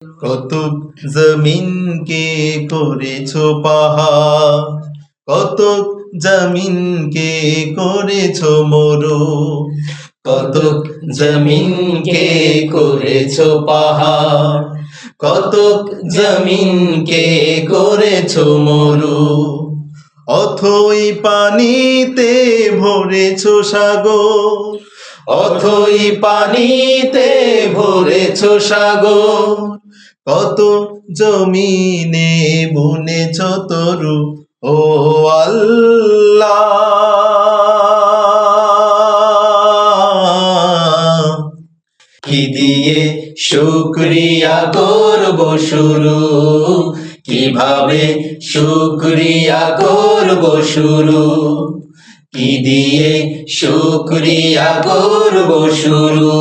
কত জমিনকে করেছো পাহাড়, কত জমিনকে করেছো মরু, কত জমিনকে করেছো পাহাড়, কত জমিনকে করেছো মরু। অথই পানিতে ভরেছো সাগর, অথই পানিতে ভরেছো সাগর, কত জমিনে বুনেছ তরু ও আল্লাহ। কি দিয়ে শুকরিয়া করব শুরু, কিভাবে শুকরিয়া করব শুরু, কি দিয়ে শুকরিয়া করব শুরু,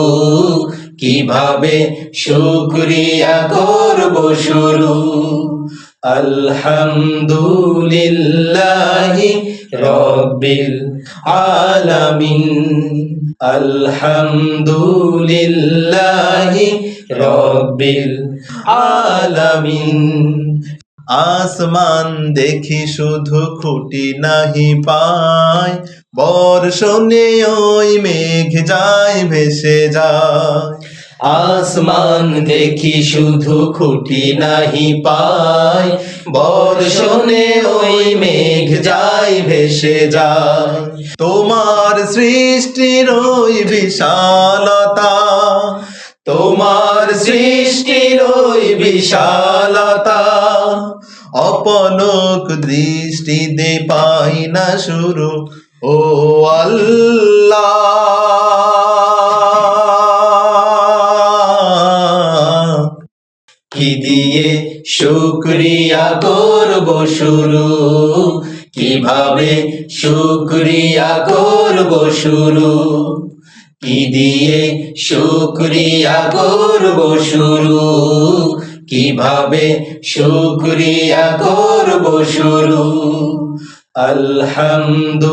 কিভাবে শুকরিয়া করব শুরু। আলহামদুলিল্লাহি রব্বিল আলামিন, আলহামদুলিল্লাহি রব্বিল আলামিন। আসমান দেখি শুধু খুঁটি নাহি পায়, বর্ষণে ওই মেঘ যায় ভেসে যায়। আসমান দেখি শুধু খুঁটি নাহি পায়, বর্ষণে ওই মেঘ যায় ভেসে যায়। তোমার সৃষ্টির ওই বিশালতা, তোমার সৃষ্টির ওই বিশালতা, অপলক দৃষ্টিতে পাই না শুরু ও আল্লাহ। কি দিয়ে শুকরিয়া করব শুরু, কিভাবে শুকরিয়া করব শুরু, কি দিয়ে শুকরিয়া করব শুরু, কিভাবে শুকরিয়া করব শুরু। আলহামদুলিল্লাহি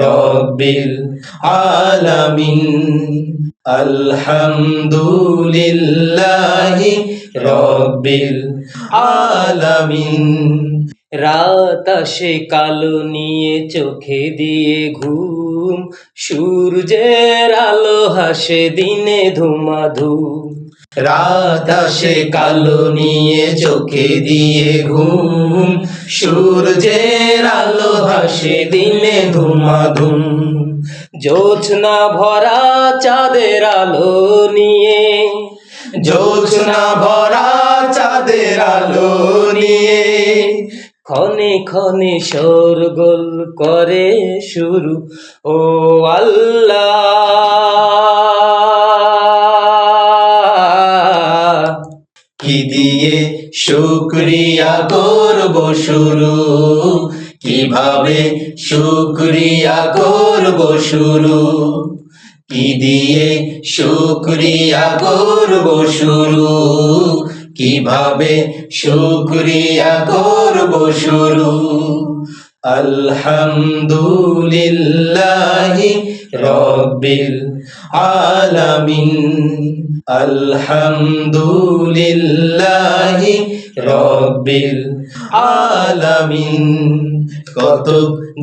রব্বিল আলামিন, আলহামদুলিল্লাহি রব্বিল আলামিন। রাত আসে কালো নিয়ে চোখে দিয়ে ঘুম, সূর্যের আলো হাসে দিনে ধুমাধুম। রাত আসে কালো নিয়ে চোখে দিয়ে ঘুম, সূর্যের আলো হাসে দিনে ধুমাধুম। জ্যোৎস্না ভরা চাঁদের আলো নিয়ে, জ্যোৎস্না ভরা চাঁদের আলো নিয়ে, ক্ষণে ক্ষণে শোরগোল করে শুরু ও আল্লাহ। কি দিয়ে শুকরিয়া করব শুরু, কিভাবে শুকরিয়া করব শুরু, কি দিয়ে শুকরিয়া করব শুরু, কিভাবে শুকরিয়া করব শুরু। আলহামদুলিল্লাহি রব্বিল আলামিন, আলহামদুলিল্লাহি রব্বিল আলামিন। কত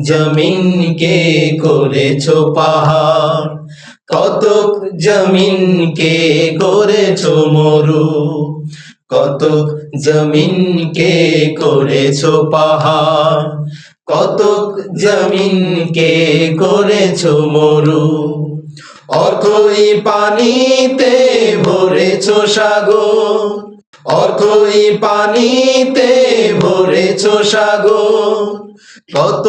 জমিনকে করেছো পাহাড়, কত জমিনকে করেছো মরু, কত জমিনকে করেছো পাহাড়, কত জমিনকে করেছো মরু। অথই পানিতে ভরেছো সাগর, অথই পানিতে ভরেছো সাগর, কত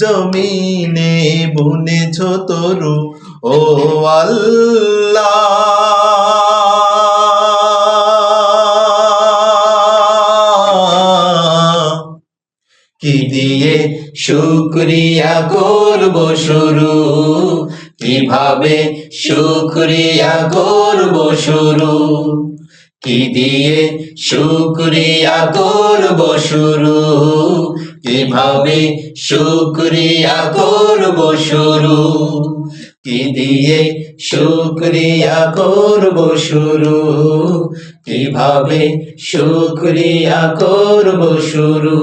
জমিনে বুনেছো তরু ও আল্লাহ। কি দিয়ে শুকরিয়া করব শুরু, কিভাবে শুকরিয়া করব শুরু, কি দিয়ে শুকরিয়া করব শুরু, কিভাবে শুকরিয়া করব শুরু। কি দিয়ে শুকরিয়া করব শুরু, কিভাবে শুকরিয়া করব শুরু।